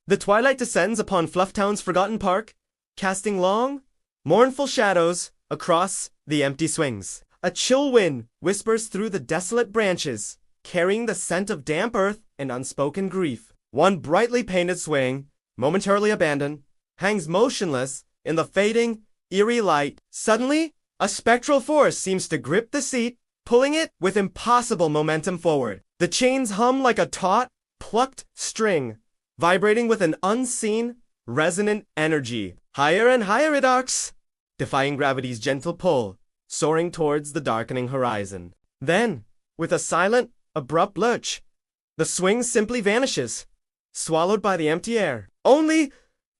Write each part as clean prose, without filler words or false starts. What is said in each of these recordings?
The twilight descends upon FluffTown's forgotten park, casting long, mournful shadows across the empty swings. A chill wind whispers through the desolate branches, carrying the scent of damp earth and unspoken grief. One brightly painted swing, momentarily abandoned, hangs motionless in the fading, eerie light. Suddenly, a spectral force seems to grip the seat, pulling it with impossible momentum forward. The chains hum like a taut, plucked string, vibrating with an unseen, resonant energy. Higher and higher it arcs, defying gravity's gentle pull, soaring towards the darkening horizon. Then, with a silent, abrupt lurch, the swing simply vanishes, swallowed by the empty air. Only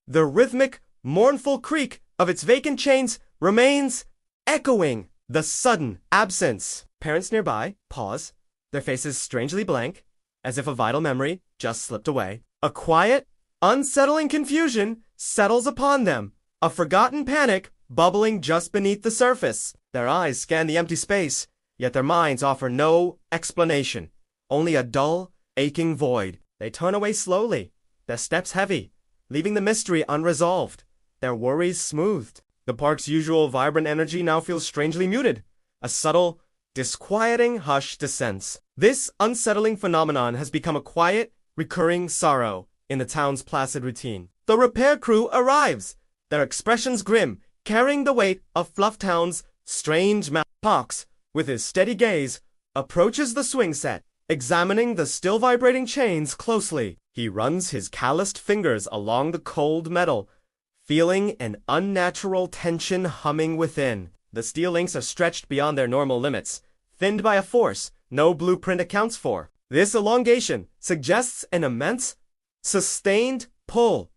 the rhythmic, mournful creak of its vacant chains remains, echoing the sudden absence. Parents nearby pause, their faces strangely blank, as if a vital memory just slipped away. A quiet, unsettling confusion settles upon them, a forgotten panic bubbling just beneath the surface. Their eyes scan the empty space, yet their minds offer no explanation, only a dull, aching void. They turn away slowly, their steps heavy, leaving the mystery unresolved, their worries smoothed. The park's usual vibrant energy now feels strangely muted. A subtle, disquieting hush descends. This unsettling phenomenon has become a quiet, recurring sorrow in the town's placid routine. The repair crew arrives, their expressions grim, carrying the weight of FluffTown's strange mouth. Pox, with his steady gaze, approaches the swing set, examining the still vibrating chains closely. He runs his calloused fingers along the cold metal, feeling an unnatural tension humming within. The steel links are stretched beyond their normal limits, thinned by a force no blueprint accounts for. This elongation suggests an immense, sustained pull,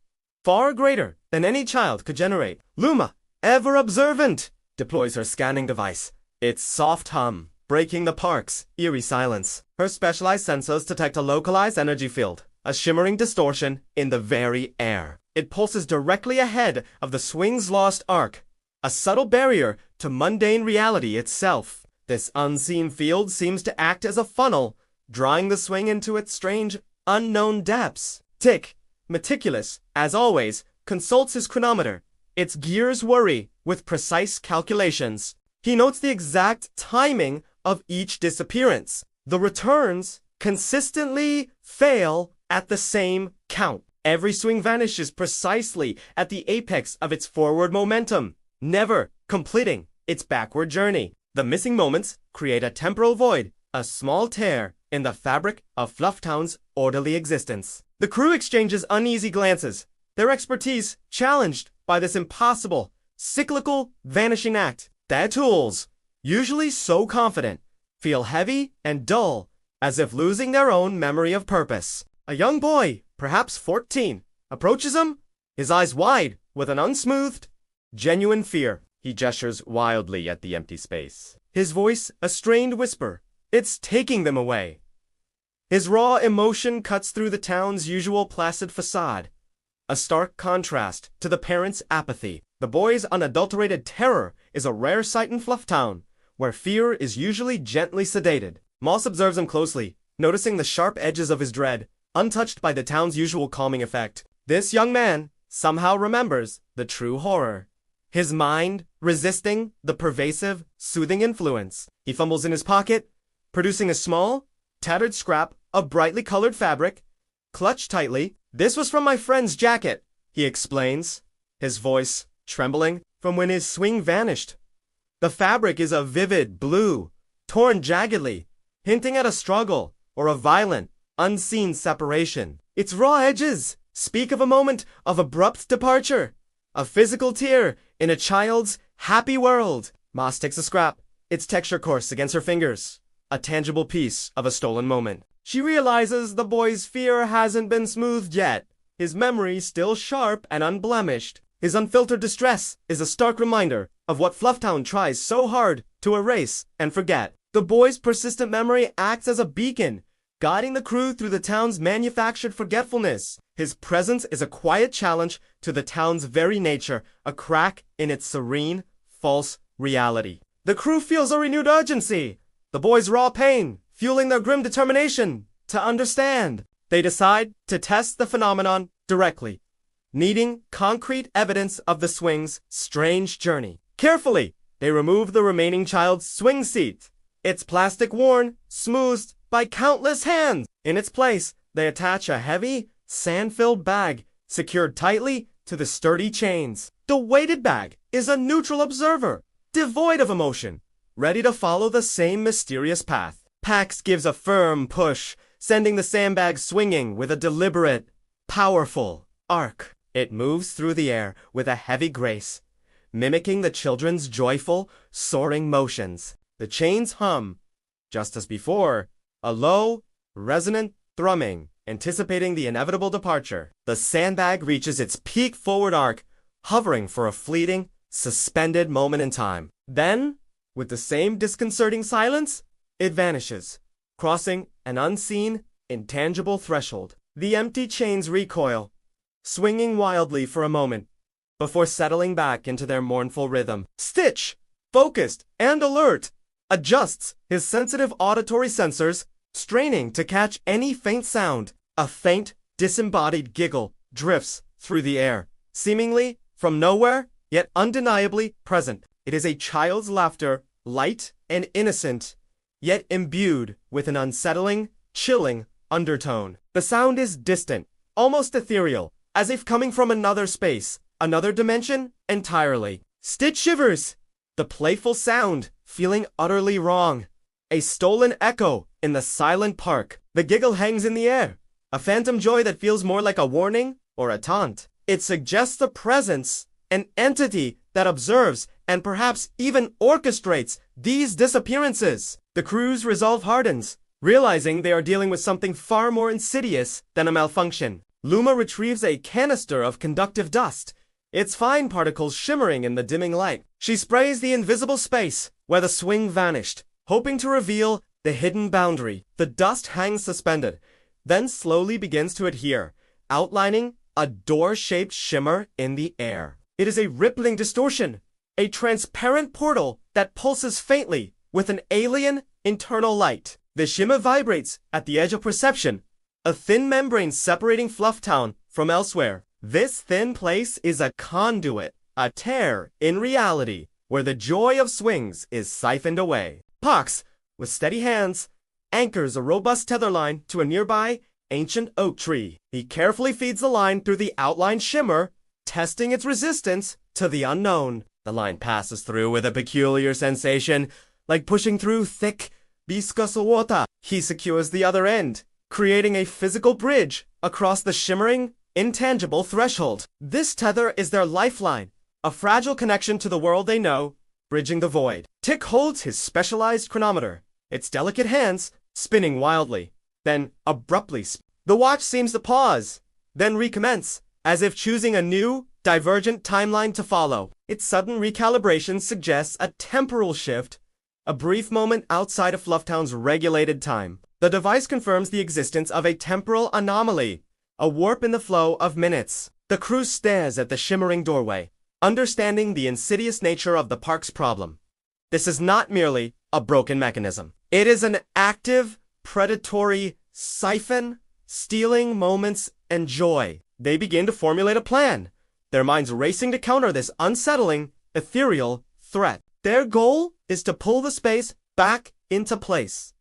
far greater than any child could generate. Luma, ever observant, deploys her scanning device, its soft hum breaking the park's eerie silence. Her specialized sensors detect a localized energy field, a shimmering distortion in the very air. It pulses directly ahead of the swing's lost arc, a subtle barrier to mundane reality itself. This unseen field seems to act as a funnel, drawing the swing into its strange, unknown depths. Tick, meticulous, as always, consults his chronometer. Its gears whirry with precise calculations. He notes the exact timing of each disappearance. The returns consistently fail at the same count. Every swing vanishes precisely at the apex of its forward momentum, never completing its backward journey. The missing moments create a temporal void, a small tear in the fabric of FluffTown's orderly existence. The crew exchanges uneasy glances, their expertise challenged by this impossible, cyclical vanishing act. Their tools, usually so confident, feel heavy and dull, as if losing their own memory of purpose. A young boy, perhaps 14, approaches him, his eyes wide with an unsmoothed, genuine fear. He gestures wildly at the empty space, his voice a strained whisper. It's taking them away. His raw emotion cuts through the town's usual placid facade, a stark contrast to the parents' apathy. The boy's unadulterated terror is a rare sight in FluffTown, where fear is usually gently sedated. Moss observes him closely, noticing the sharp edges of his dread, untouched by the town's usual calming effect. This young man somehow remembers the true horror, his mind resisting the pervasive, soothing influence. He fumbles in his pocket, producing a small, tattered scrap of brightly colored fabric, clutched tightly. "This was from my friend's jacket," he explains, his voice trembling from when his swing vanished. The fabric is a vivid blue, torn jaggedly, hinting at a struggle or a violent, unseen separation. Its raw edges speak of a moment of abrupt departure, a physical tear in a child's happy world. Moss takes a scrap, its texture coarse against her fingers, a tangible piece of a stolen moment. She realizes the boy's fear hasn't been smoothed yet, his memory still sharp and unblemished. His unfiltered distress is a stark reminder of what FluffTown tries so hard to erase and forget. The boy's persistent memory acts as a beacon, guiding the crew through the town's manufactured forgetfulness. His presence is a quiet challenge to the town's very nature, a crack in its serene, false reality. The crew feels a renewed urgency, the boy's raw pain fueling their grim determination to understand. They decide to test the phenomenon directly, needing concrete evidence of the swing's strange journey. Carefully, they remove the remaining child's swing seat. Its plastic worn, smoothed by countless hands. In its place, they attach a heavy, sand-filled bag secured tightly to the sturdy chains. The weighted bag is a neutral observer, devoid of emotion, ready to follow the same mysterious path. Pax gives a firm push, sending the sandbag swinging with a deliberate, powerful arc. It moves through the air with a heavy grace, mimicking the children's joyful, soaring motions. The chains hum, just as before, a low, resonant thrumming, anticipating the inevitable departure. The sandbag reaches its peak forward arc, hovering for a fleeting, suspended moment in time. Then, with the same disconcerting silence, it vanishes, crossing an unseen, intangible threshold. The empty chains recoil, swinging wildly for a moment, before settling back into their mournful rhythm. Stitch, focused and alert, adjusts his sensitive auditory sensors, straining to catch any faint sound. A faint, disembodied giggle drifts through the air, seemingly from nowhere, yet undeniably present. It is a child's laughter, light and innocent, yet imbued with an unsettling, chilling undertone. The sound is distant, almost ethereal, as if coming from another space, another dimension entirely. Stitch shivers, the playful sound feeling utterly wrong. A stolen echo in the silent park. The giggle hangs in the air, a phantom joy that feels more like a warning or a taunt. It suggests a presence, an entity that observes and perhaps even orchestrates these disappearances. The crew's resolve hardens, realizing they are dealing with something far more insidious than a malfunction. Luma retrieves a canister of conductive dust, its fine particles shimmering in the dimming light. She sprays the invisible space where the swing vanished, hoping to reveal the hidden boundary. The dust hangs suspended, then slowly begins to adhere, outlining a door-shaped shimmer in the air. It is a rippling distortion, a transparent portal that pulses faintly with an alien internal light. The shimmer vibrates at the edge of perception, a thin membrane separating FluffTown from elsewhere. This thin place is a conduit, a tear in reality, where the joy of swings is siphoned away. Pox, with steady hands, anchors a robust tether line to a nearby ancient oak tree. He carefully feeds the line through the outlined shimmer, testing its resistance to the unknown. The line passes through with a peculiar sensation, like pushing through thick, viscous water. He secures the other end, creating a physical bridge across the shimmering, intangible threshold. This tether is their lifeline, a fragile connection to the world they know, bridging the void. Tick holds his specialized chronometer, its delicate hands spinning wildly. Then, abruptly, the watch seems to pause, then recommence, as if choosing a new, divergent timeline to follow. Its sudden recalibration suggests a temporal shift, a brief moment outside of FluffTown's regulated time. The device confirms the existence of a temporal anomaly, a warp in the flow of minutes. The crew stares at the shimmering doorway, understanding the insidious nature of the park's problem. This is not merely a broken mechanism. It is an active, predatory siphon, stealing moments and joy. They begin to formulate a plan, their minds racing to counter this unsettling, ethereal threat. Their goal is to pull the space back into place,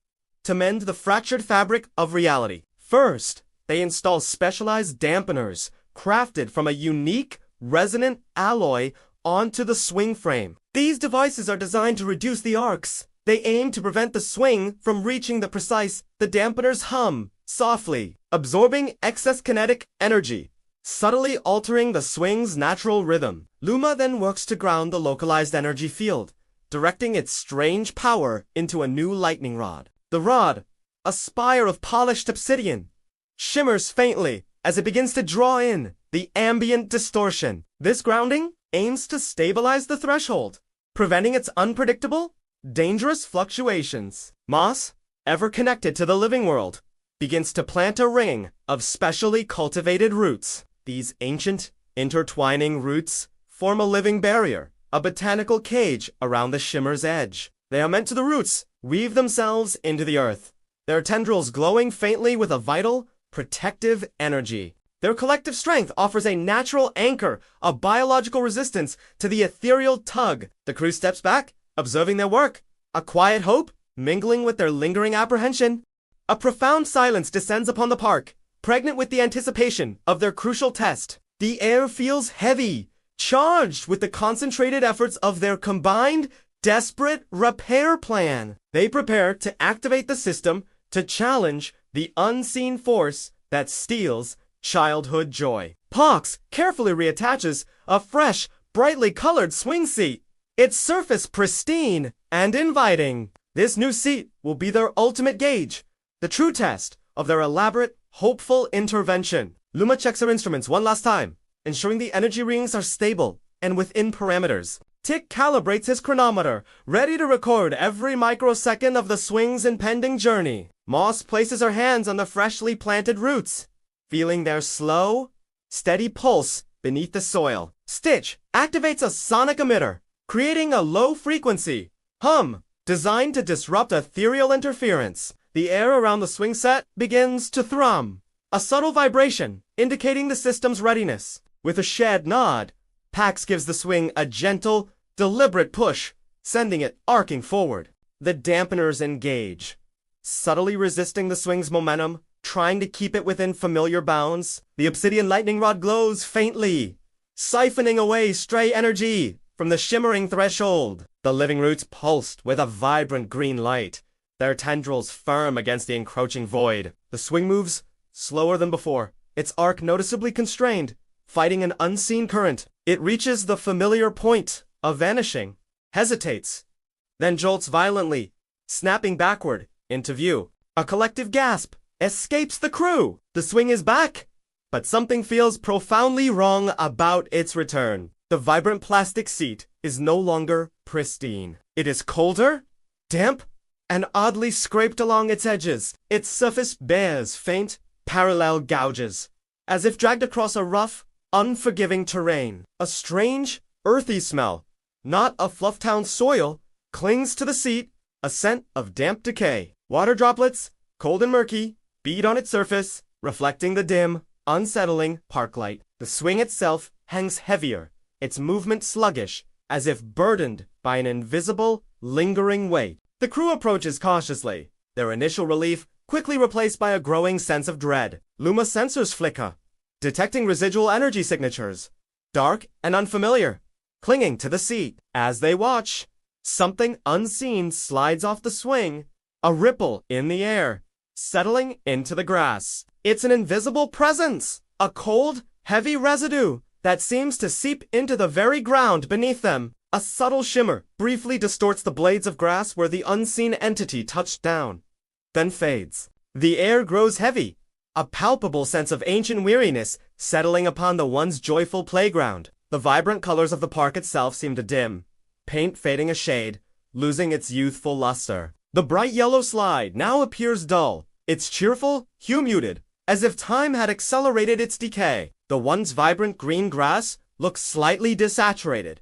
to mend the fractured fabric of reality. First, they install specialized dampeners crafted from a unique, resonant alloy onto the swing frame. These devices are designed to reduce the arcs. They aim to prevent the swing from reaching the precise. The dampeners hum softly, absorbing excess kinetic energy, subtly altering the swing's natural rhythm. Luma then works to ground the localized energy field, directing its strange power into a new lightning rod. The rod, a spire of polished obsidian, shimmers faintly as it begins to draw in the ambient distortion. This grounding aims to stabilize the threshold, preventing its unpredictable, dangerous fluctuations. Moss, ever connected to the living world, begins to plant a ring of specially cultivated roots. These ancient, intertwining roots form a living barrier, a botanical cage around the shimmer's edge. They are meant to the roots weave themselves into the earth, their tendrils glowing faintly with a vital, protective energy. Their collective strength offers a natural anchor, a biological resistance to the ethereal tug. The crew steps back, observing their work, a quiet hope mingling with their lingering apprehension. A profound silence descends upon the park, pregnant with the anticipation of their crucial test. The air feels heavy, charged with the concentrated efforts of their combined, desperate repair plan. They prepare to activate the system to challenge the unseen force that steals childhood joy. Pox carefully reattaches a fresh, brightly colored swing seat, its surface pristine and inviting. This new seat will be their ultimate gauge, the true test of their elaborate, hopeful intervention. Luma checks her instruments one last time, ensuring the energy readings are stable and within parameters. Tick calibrates his chronometer, ready to record every microsecond of the swing's impending journey. Moss places her hands on the freshly planted roots, feeling their slow, steady pulse beneath the soil. Stitch activates a sonic emitter, creating a low-frequency hum designed to disrupt ethereal interference. The air around the swing set begins to thrum, a subtle vibration indicating the system's readiness. With a shed nod, Pax gives the swing a gentle, deliberate push, sending it arcing forward. The dampeners engage, subtly resisting the swing's momentum, trying to keep it within familiar bounds. The obsidian lightning rod glows faintly, siphoning away stray energy from the shimmering threshold. The living roots pulsed with a vibrant green light, their tendrils firm against the encroaching void. The swing moves slower than before, its arc noticeably constrained, fighting an unseen current. It reaches the familiar point of vanishing, hesitates, then jolts violently, snapping backward into view. A collective gasp escapes the crew. The swing is back, but something feels profoundly wrong about its return. The vibrant plastic seat is no longer pristine. It is colder, damp, and oddly scraped along its edges. Its surface bears faint, parallel gouges, as if dragged across a rough, unforgiving terrain. A strange, earthy smell, not of FluffTown soil, clings to the seat, a scent of damp decay. Water droplets, cold and murky, bead on its surface, reflecting the dim, unsettling park light. The swing itself hangs heavier, its movement sluggish, as if burdened by an invisible, lingering weight. The crew approaches cautiously, their initial relief quickly replaced by a growing sense of dread. Luma sensors flicker, detecting residual energy signatures, dark and unfamiliar, clinging to the seat. As they watch, something unseen slides off the swing, a ripple in the air, settling into the grass. It's an invisible presence, a cold, heavy residue that seems to seep into the very ground beneath them. A subtle shimmer briefly distorts the blades of grass where the unseen entity touched down, then fades. The air grows heavy, a palpable sense of ancient weariness settling upon the once joyful playground. The vibrant colors of the park itself seem to dim, paint fading a shade, losing its youthful luster. The bright yellow slide now appears dull, its cheerful hue muted, as if time had accelerated its decay. The once vibrant green grass looks slightly desaturated,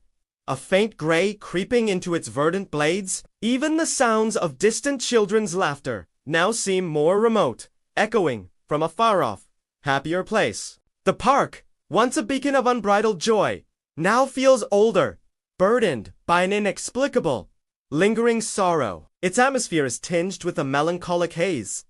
a faint gray creeping into its verdant blades. Even the sounds of distant children's laughter now seem more remote, echoing from a far-off, happier place. The park, once a beacon of unbridled joy, now feels older, burdened by an inexplicable, lingering sorrow. Its atmosphere is tinged with a melancholic haze,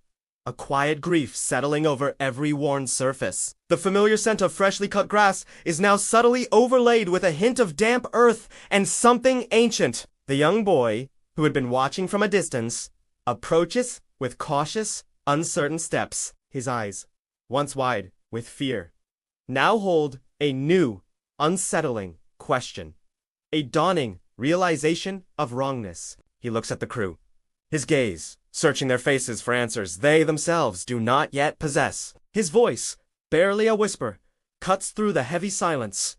a quiet grief settling over every worn surface. The familiar scent of freshly cut grass is now subtly overlaid with a hint of damp earth and something ancient. The young boy, who had been watching from a distance, approaches with cautious, uncertain steps. His eyes, once wide with fear, now hold a new, unsettling question, a dawning realization of wrongness. He looks at the crew, his gaze searching their faces for answers they themselves do not yet possess. His voice, barely a whisper, cuts through the heavy silence.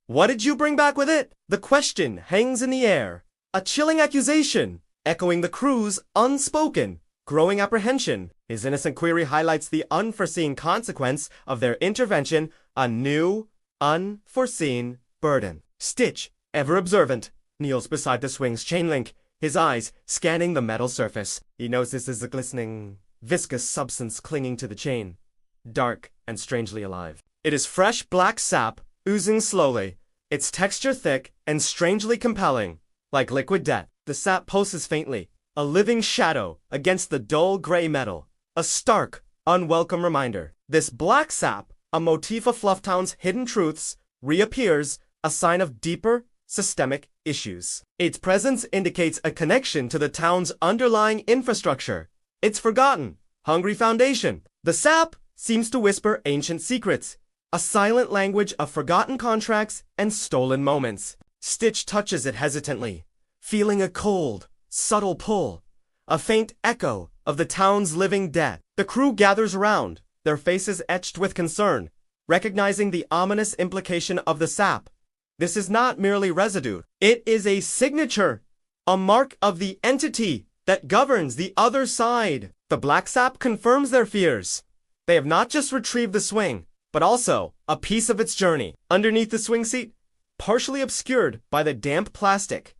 What did you bring back with it? The question hangs in the air, a chilling accusation, echoing the crew's unspoken, growing apprehension. His innocent query highlights the unforeseen consequence of their intervention, a new, unforeseen burden. Stitch, ever observant, kneels beside the swing's chain link, his eyes scanning the metal surface. He notices a glistening, viscous substance clinging to the chain, dark and strangely alive. It is fresh black sap, oozing slowly, its texture thick and strangely compelling, like liquid death. The sap pulses faintly, a living shadow against the dull gray metal, a stark, unwelcome reminder. This black sap, a motif of FluffTown's hidden truths, reappears, a sign of deeper, systemic issues. Its presence indicates a connection to the town's underlying infrastructure, its forgotten, hungry foundation. The sap seems to whisper ancient secrets, a silent language of forgotten contracts and stolen moments. Stitch touches it hesitantly, feeling a cold, subtle pull, a faint echo of the town's living death. The crew gathers around, their faces etched with concern, recognizing the ominous implication of the sap. This is not merely residue. It is a signature, a mark of the entity that governs the other side. The black sap confirms their fears. They have not just retrieved the swing, but also a piece of its journey. Underneath the swing seat, partially obscured by the damp plastic,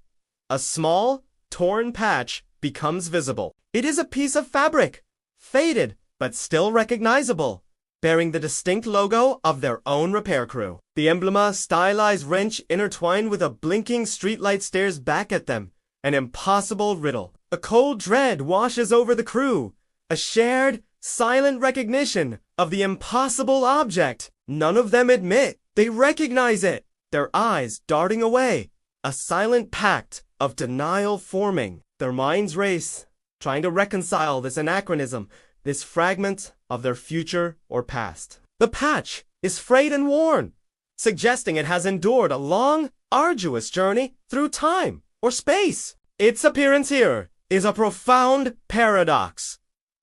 a small, torn patch becomes visible. It is a piece of fabric, faded but still recognizable, bearing the distinct logo of their own repair crew. The emblem, a stylized wrench intertwined with a blinking streetlight, stares back at them, an impossible riddle. A cold dread washes over the crew, a shared, silent recognition of the impossible object. None of them admit they recognize it, their eyes darting away, a silent pact of denial forming. Their minds race, trying to reconcile this anachronism, this fragment of their future or past. The patch is frayed and worn, suggesting it has endured a long, arduous journey through time or space. Its appearance here is a profound paradox,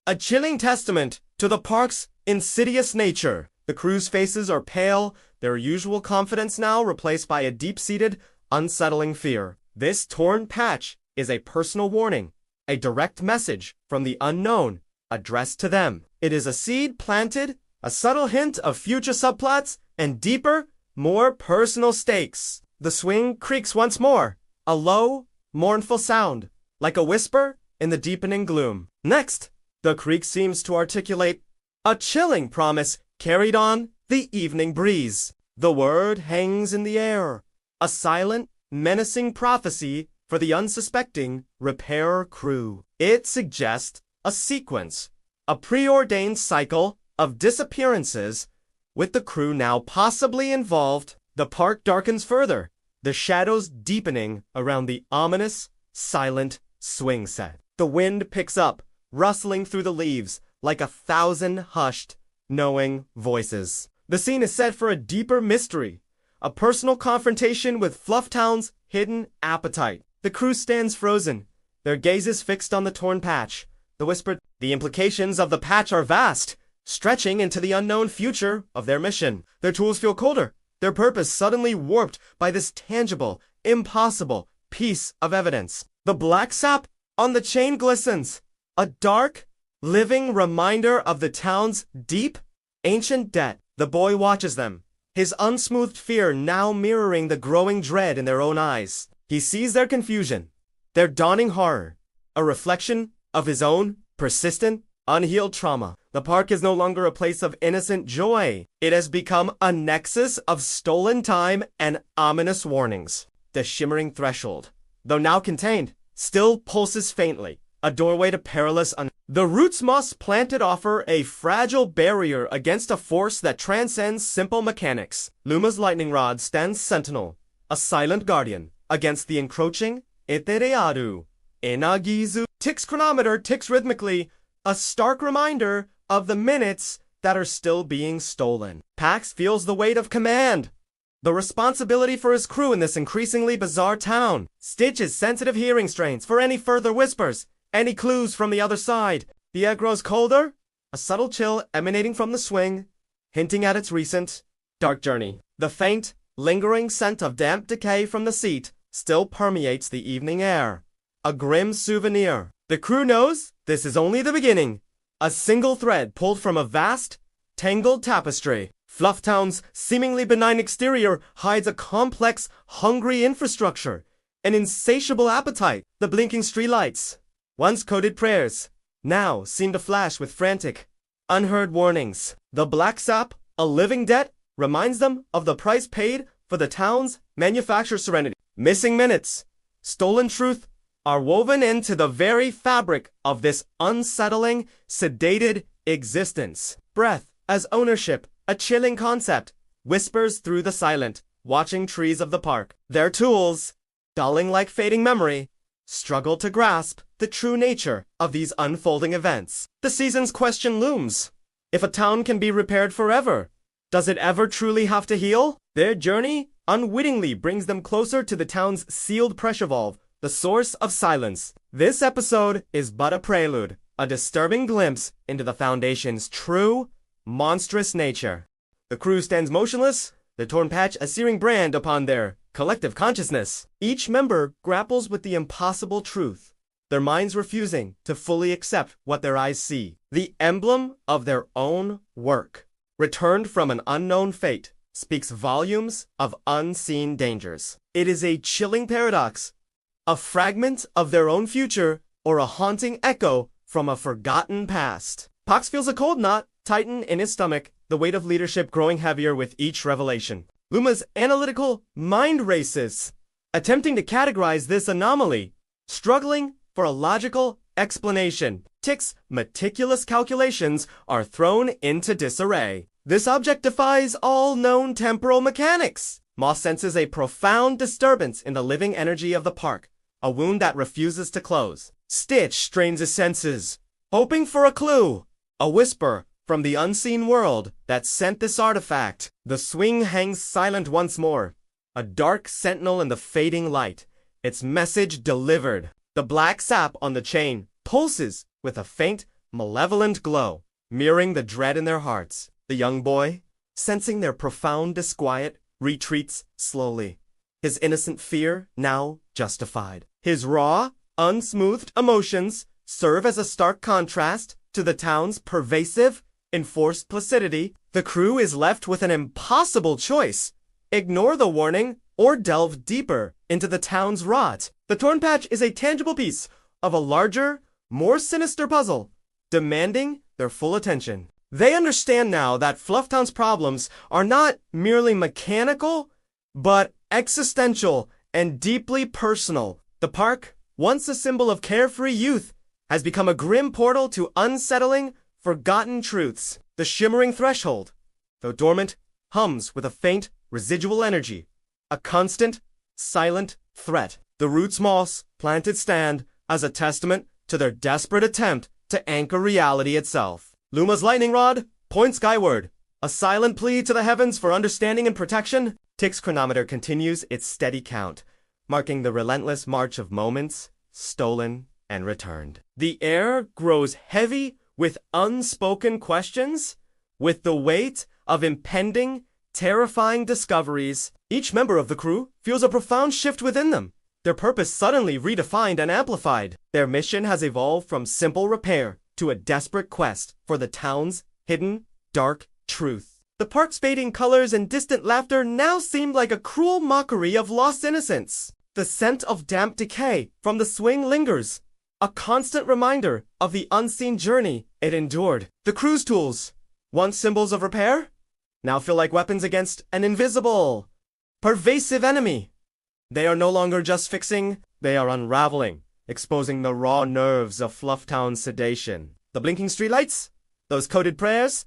a chilling testament to the park's insidious nature. The crew's faces are pale, their usual confidence now replaced by a deep-seated, unsettling fear. This torn patch is a personal warning, a direct message from the unknown addressed to them. It is a seed planted, a subtle hint of future subplots and deeper, more personal stakes. The swing creaks once more, a low, mournful sound, like a whisper in the deepening gloom. Next, the creak seems to articulate a chilling promise carried on the evening breeze. The word hangs in the air, a silent, menacing prophecy for the unsuspecting repair crew. It suggests a sequence, a preordained cycle of disappearances, with the crew now possibly involved. The park darkens further, the shadows deepening around the ominous, silent swing set. The wind picks up, rustling through the leaves like 1,000 hushed, knowing voices. The scene is set for a deeper mystery, a personal confrontation with FluffTown's hidden appetite. The crew stands frozen, their gazes fixed on the torn patch. The implications of the patch are vast, stretching into the unknown future of their mission. Their tools feel colder, their purpose suddenly warped by this tangible, impossible piece of evidence. The black sap on the chain glistens, a dark, living reminder of the town's deep, ancient debt. The boy watches them, his unsmoothed fear now mirroring the growing dread in their own eyes. He sees their confusion, their dawning horror, a reflection of his own persistent, unhealed trauma. The park is no longer a place of innocent joy. It has become a nexus of stolen time and ominous warnings. The shimmering threshold, though now contained, still pulses faintly, a doorway to perilous The roots moss planted offer a fragile barrier against a force that transcends simple mechanics. Luma's lightning rod stands sentinel, a silent guardian, against the encroaching Eterearu. Enagizu. Tick's chronometer ticks rhythmically, a stark reminder of the minutes that are still being stolen. Pax feels the weight of command, the responsibility for his crew in this increasingly bizarre town. Stitch's sensitive hearing strains for any further whispers, any clues from the other side. The air grows colder, a subtle chill emanating from the swing, hinting at its recent, dark journey. The faint, lingering scent of damp decay from the seat still permeates the evening air, a grim souvenir. The crew knows this is only the beginning, a single thread pulled from a vast, tangled tapestry. FluffTown's seemingly benign exterior hides a complex, hungry infrastructure, an insatiable appetite. The blinking streetlights, once coded prayers, now seem to flash with frantic, unheard warnings. The black sap, a living debt, reminds them of the price paid for the town's manufactured serenity. Missing minutes, stolen truth are woven into the very fabric of this unsettling, sedated existence. Breath as ownership, a chilling concept, whispers through the silent, watching trees of the park. Their tools, dulling like fading memory, struggle to grasp the true nature of these unfolding events. The season's question looms. If a town can be repaired forever, does it ever truly have to heal? Their journey unwittingly brings them closer to the town's sealed pressure valve, the source of silence. This episode is but a prelude, a disturbing glimpse into the Foundation's true, monstrous nature. The crew stands motionless, the torn patch a searing brand upon their collective consciousness. Each member grapples with the impossible truth, their minds refusing to fully accept what their eyes see. The emblem of their own work, returned from an unknown fate, speaks volumes of unseen dangers. It is a chilling paradox, a fragment of their own future, or a haunting echo from a forgotten past. Pox feels a cold knot tighten in his stomach, the weight of leadership growing heavier with each revelation. Luma's analytical mind races, attempting to categorize this anomaly, struggling for a logical explanation. Tick's meticulous calculations are thrown into disarray. This object defies all known temporal mechanics. Moss senses a profound disturbance in the living energy of the park, a wound that refuses to close. Stitch strains his senses, hoping for a clue, a whisper from the unseen world that sent this artifact. The swing hangs silent once more, a dark sentinel in the fading light, its message delivered. The black sap on the chain pulses with a faint, malevolent glow, mirroring the dread in their hearts. The young boy, sensing their profound disquiet, retreats slowly, his innocent fear now justified. His raw, unsmoothed emotions serve as a stark contrast to the town's pervasive, enforced placidity. The crew is left with an impossible choice: ignore the warning or delve deeper into the town's rot. The torn patch is a tangible piece of a larger, more sinister puzzle, demanding their full attention. They understand now that FluffTown's problems are not merely mechanical, but existential and deeply personal. The park, once a symbol of carefree youth, has become a grim portal to unsettling, forgotten truths. The shimmering threshold, though dormant, hums with a faint, residual energy, a constant, silent threat. The roots moss planted stand as a testament to their desperate attempt to anchor reality itself. Luma's lightning rod points skyward, a silent plea to the heavens for understanding and protection. Tick's chronometer continues its steady count, marking the relentless march of moments stolen and returned. The air grows heavy with unspoken questions, with the weight of impending, terrifying discoveries. Each member of the crew feels a profound shift within them, their purpose suddenly redefined and amplified. Their mission has evolved from simple repair to a desperate quest for the town's hidden, dark truth. The park's fading colors and distant laughter now seemed like a cruel mockery of lost innocence. The scent of damp decay from the swing lingers, a constant reminder of the unseen journey it endured. The crew's tools, once symbols of repair, now feel like weapons against an invisible, pervasive enemy. They are no longer just fixing, they are unraveling, exposing the raw nerves of FluffTown's sedation. The blinking streetlights, those coded prayers,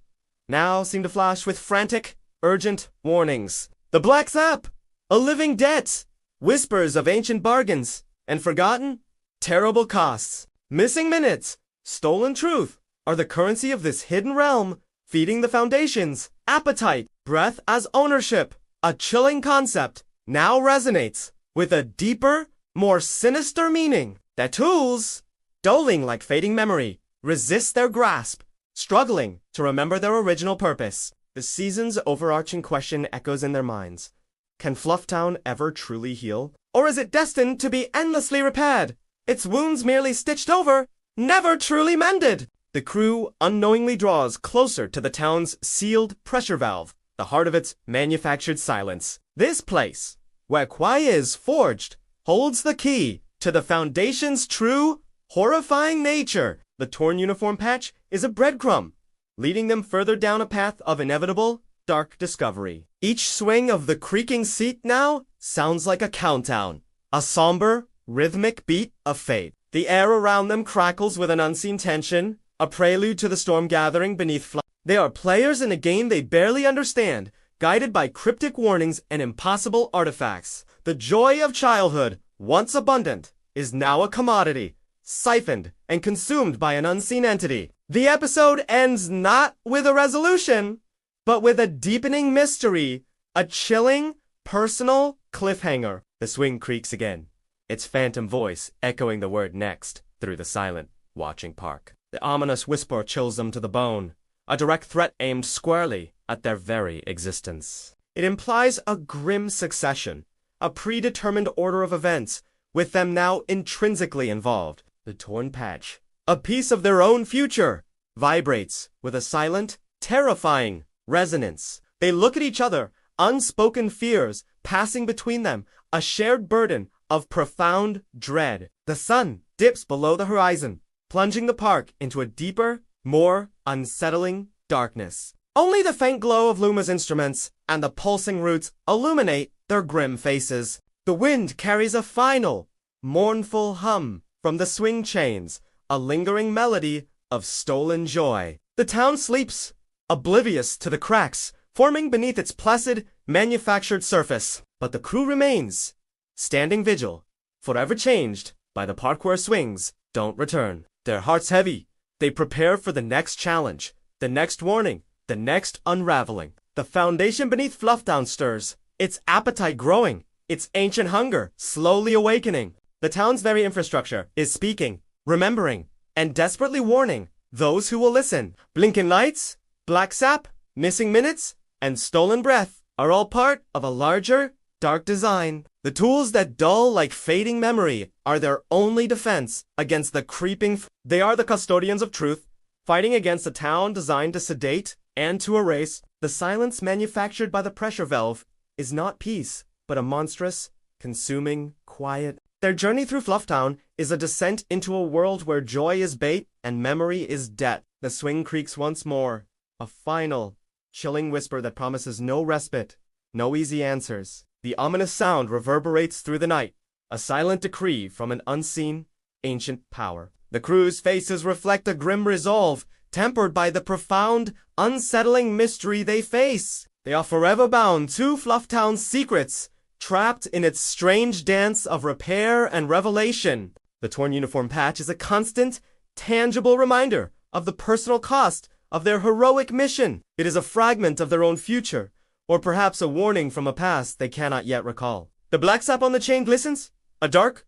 now seem to flash with frantic, urgent warnings. The black sap, a living debt, whispers of ancient bargains, and forgotten, terrible costs. Missing minutes, stolen truth, are the currency of this hidden realm, feeding the Foundation's appetite. Breath as ownership, a chilling concept, now resonates with a deeper, more sinister meaning. Their tools, dulling like fading memory, resist their grasp, struggling to remember their original purpose. The season's overarching question echoes in their minds. Can FluffTown ever truly heal? Or is it destined to be endlessly repaired, its wounds merely stitched over, never truly mended? The crew unknowingly draws closer to the town's sealed pressure valve, the heart of its manufactured silence. This place, where quiet is forged, holds the key to the Foundation's true, horrifying nature. The torn uniform patch is a breadcrumb, leading them further down a path of inevitable, dark discovery. Each swing of the creaking seat now sounds like a countdown, a somber, rhythmic beat of fate. The air around them crackles with an unseen tension, a prelude to the storm gathering beneath. They are players in a game they barely understand, guided by cryptic warnings and impossible artifacts. The joy of childhood, once abundant, is now a commodity, siphoned and consumed by an unseen entity. The episode ends not with a resolution, but with a deepening mystery, a chilling, personal cliffhanger. The swing creaks again, its phantom voice echoing the word next through the silent, watching park. The ominous whisper chills them to the bone, a direct threat aimed squarely at their very existence. It implies a grim succession, a predetermined order of events, with them now intrinsically involved. The torn patch, a piece of their own future, vibrates with a silent, terrifying resonance. They look at each other, unspoken fears passing between them, a shared burden of profound dread. The sun dips below the horizon, plunging the park into a deeper, more unsettling darkness. Only the faint glow of Luma's instruments and the pulsing roots illuminate their grim faces. The wind carries a final, mournful hum from the swing chains, a lingering melody of stolen joy. The town sleeps, oblivious to the cracks forming beneath its placid, manufactured surface. But the crew remains, standing vigil, forever changed by the park where swings don't return. Their hearts heavy, they prepare for the next challenge, the next warning, the next unraveling. The foundation beneath FluffTown stirs, its appetite growing, its ancient hunger slowly awakening. The town's very infrastructure is speaking, remembering, and desperately warning those who will listen. Blinking lights, black sap, missing minutes, and stolen breath are all part of a larger, dark design. The tools that dull like fading memory are their only defense against the creeping. They are the custodians of truth, fighting against a town designed to sedate and to erase. The silence manufactured by the pressure valve is not peace, but a monstrous, consuming quiet. Their journey through FluffTown is a descent into a world where joy is bait and memory is debt. The swing creaks once more, a final, chilling whisper that promises no respite, no easy answers. The ominous sound reverberates through the night, a silent decree from an unseen, ancient power. The crew's faces reflect a grim resolve, tempered by the profound, unsettling mystery they face. They are forever bound to FluffTown's secrets, trapped in its strange dance of repair and revelation. The torn uniform patch is a constant, tangible reminder of the personal cost of their heroic mission. It is a fragment of their own future, or perhaps a warning from a past they cannot yet recall. The black sap on the chain glistens, a dark,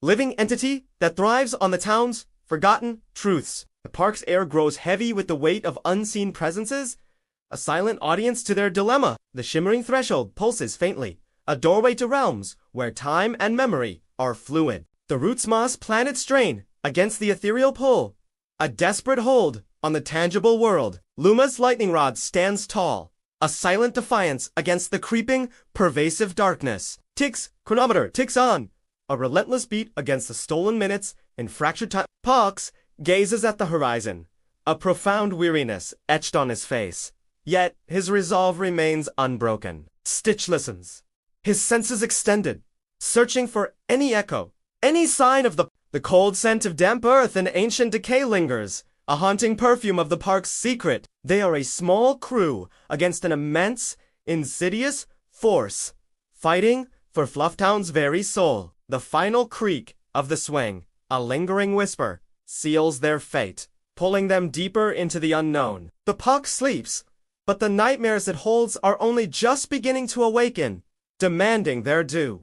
living entity that thrives on the town's forgotten truths. The park's air grows heavy with the weight of unseen presences, a silent audience to their dilemma. The shimmering threshold pulses faintly, a doorway to realms where time and memory are fluid. The roots moss planet strain against the ethereal pull, a desperate hold on the tangible world. Luma's lightning rod stands tall, a silent defiance against the creeping, pervasive darkness. Ticks, chronometer ticks on, a relentless beat against the stolen minutes in fractured time. Pox gazes at the horizon, a profound weariness etched on his face. Yet his resolve remains unbroken. Stitch listens, his senses extended, searching for any echo, any sign of the cold scent of damp earth and ancient decay lingers, a haunting perfume of the park's secret. They are a small crew against an immense, insidious force, fighting for FluffTown's very soul. The final creak of the swing, a lingering whisper, seals their fate, pulling them deeper into the unknown. The park sleeps, but the nightmares it holds are only just beginning to awaken, demanding their due.